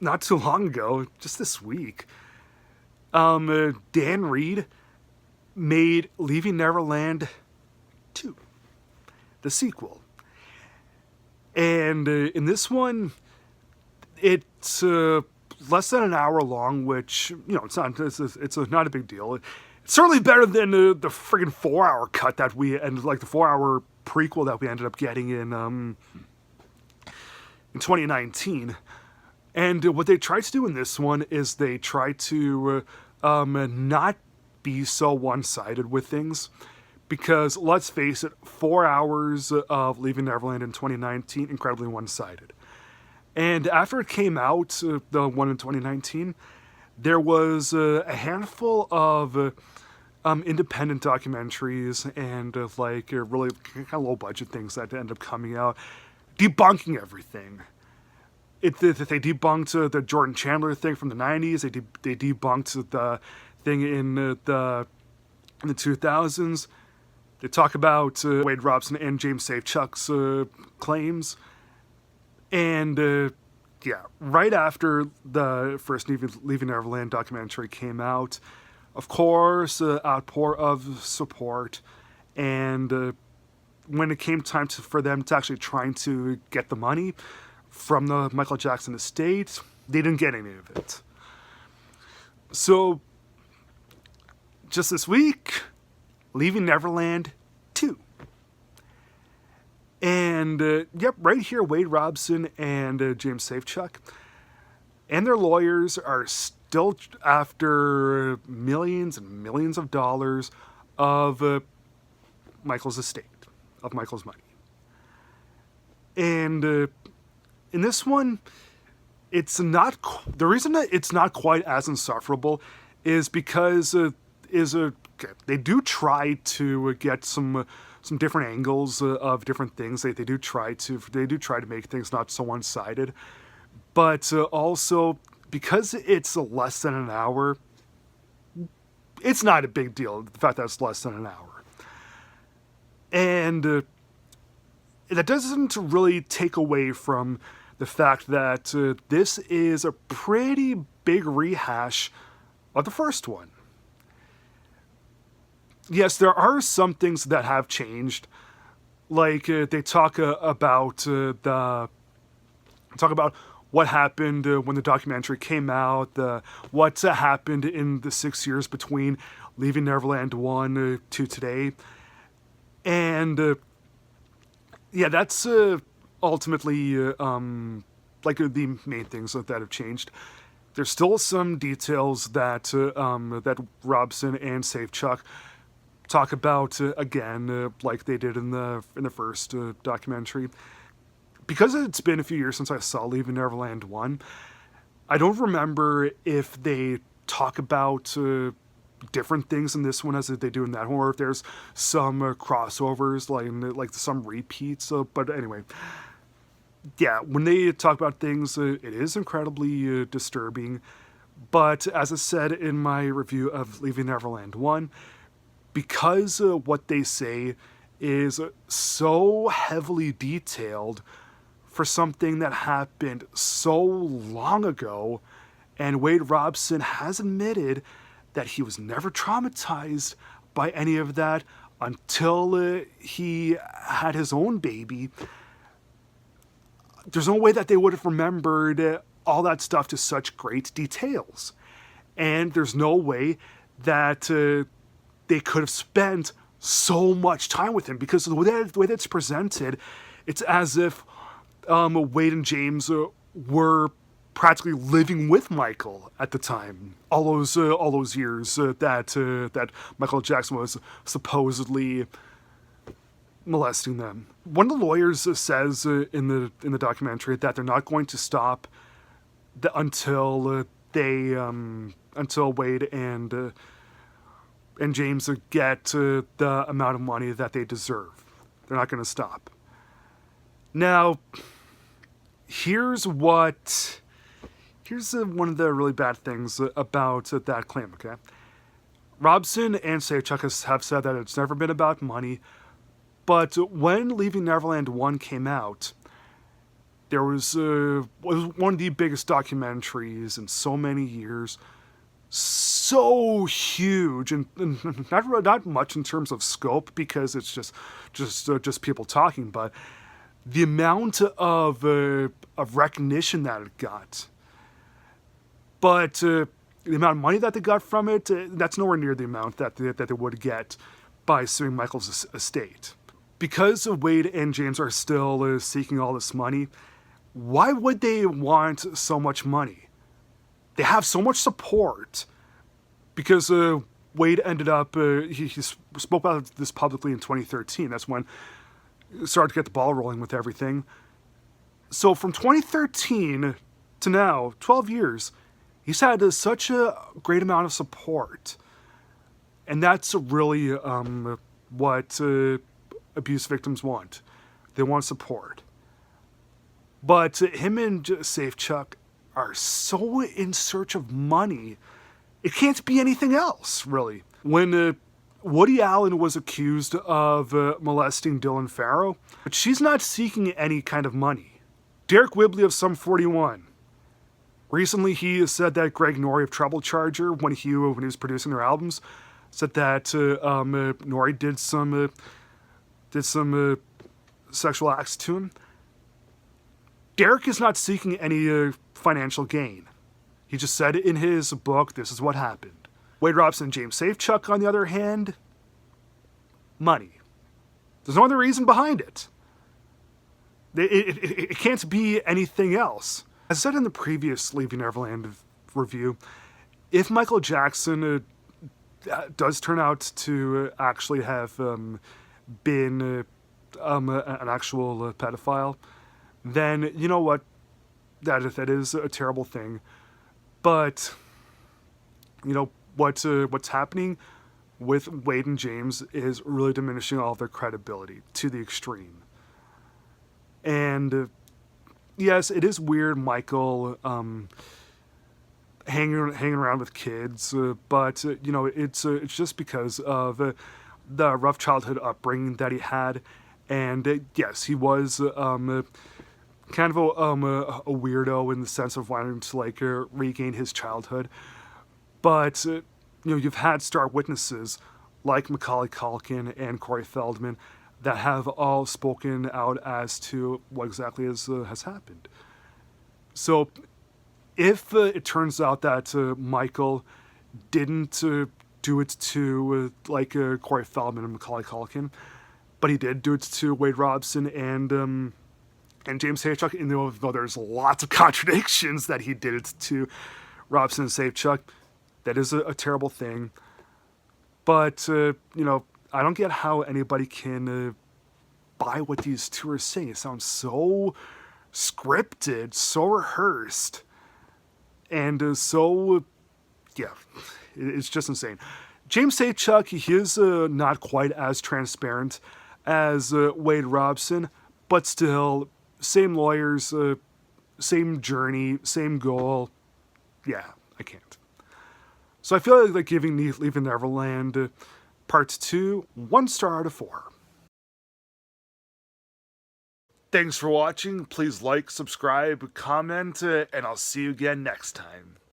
not too long ago, just this week, Dan Reed made Leaving Neverland 2, the sequel. And in this one, it's less than an hour long, which, it's not a big deal. It's certainly better than the friggin' 4-hour cut that we, and like the 4-hour prequel that we ended up getting in 2019. And what they tried to do in this one is they tried to not be so one-sided with things. Because, let's face it, 4 hours of Leaving Neverland in 2019, incredibly one-sided. And after it came out, the one in 2019, there was a handful of independent documentaries and really kind of low-budget things that ended up coming out, debunking everything. They debunked the Jordan Chandler thing from the 90s. They debunked the thing in the 2000s. They talk about Wade Robson and James Safechuck's claims. And, right after the first Leaving Neverland documentary came out, of course, outpour of support. And when it came time for them to actually trying to get the money from the Michael Jackson estate, they didn't get any of it. So, just this week, Leaving Neverland 2. And, right here, Wade Robson and James Safechuck and their lawyers are still after millions and millions of dollars of Michael's estate, of Michael's money. And in this one, it's not, the reason that it's not quite as insufferable is because they do try to get some different angles of different things. They do try to make things not so one-sided, but also because it's less than an hour, it's not a big deal. The fact that it's less than an hour, and that doesn't really take away from the fact that this is a pretty big rehash of the first one. Yes, there are some things that have changed, like they talk about what happened when the documentary came out, what happened in the 6 years between Leaving Neverland 1 to today, and that's ultimately the main things that have changed. There's still some details that that Robson and Safechuck talk about again, like they did in the first documentary. Because it's been a few years since I saw Leaving Neverland 1, I don't remember if they talk about different things in this one as they do in that one, or if there's some crossovers, like some repeats. But anyway, when they talk about things, it is incredibly disturbing. But as I said in my review of Leaving Neverland 1, because what they say is so heavily detailed for something that happened so long ago, and Wade Robson has admitted that he was never traumatized by any of that until he had his own baby. There's no way that they would have remembered all that stuff to such great details. And there's no way that they could have spent so much time with him, because the way that it's presented, it's as if Wade and James were practically living with Michael at the time. All those years that Michael Jackson was supposedly molesting them. One of the lawyers says in the documentary that they're not going to stop until Wade and James get the amount of money that they deserve. They're not going to stop. Now, here's one of the really bad things about that claim, okay? Robson and Safechuck have said that it's never been about money, but when Leaving Neverland 1 came out, There was one of the biggest documentaries in so many years, so huge, and not much in terms of scope because it's just people talking, but the amount of recognition that it got, but the amount of money that they got from it, that's nowhere near the amount that they would get by suing Michael's estate. Because Wade and James are still seeking all this money, why would they want so much money? They have so much support. Because Wade ended up, he spoke about this publicly in 2013. That's when he started to get the ball rolling with everything. So from 2013 to now, 12 years, he's had such a great amount of support. And that's really what abuse victims want. They want support. But him and Safechuck are so in search of money, it can't be anything else, really. When Woody Allen was accused of molesting Dylan Farrow, but she's not seeking any kind of money. Derek Whibley of Sum 41. Recently, he said that Greg Norrie of Trouble Charger, when he was producing their albums, said that Norrie did some sexual acts to him. Derek is not seeking any financial gain. He just said in his book, this is what happened. Wade Robson and James Safechuck, on the other hand, money. There's no other reason behind it. It can't be anything else. As I said in the previous Leaving Neverland review, if Michael Jackson does turn out to actually have been an actual pedophile, then you know what? That is a terrible thing. But you know what's happening with Wade and James is really diminishing all of their credibility to the extreme. And yes, it is weird, Michael hanging around with kids, but you know it's just because of the rough childhood upbringing that he had, and yes, he was kind of a weirdo in the sense of wanting to like regain his childhood, but you know, you've had star witnesses like Macaulay Culkin and Corey Feldman that have all spoken out as to what exactly has happened. So if it turns out that Michael didn't do it to like Corey Feldman and Macaulay Culkin, but he did do it to Wade Robson and James Safechuck, and though there's lots of contradictions that he did it to Robson and Safechuck, that is a terrible thing. But, you know, I don't get how anybody can buy what these two are saying. It sounds so scripted, so rehearsed, and so, yeah, it's just insane. James Safechuck, he is not quite as transparent as Wade Robson, but still, same lawyers, same journey, same goal. Yeah, I can't. So I feel like giving Leaving Neverland Part 2 1 star out of 4. Thanks for watching. Please like, subscribe, comment, and I'll see you again next time.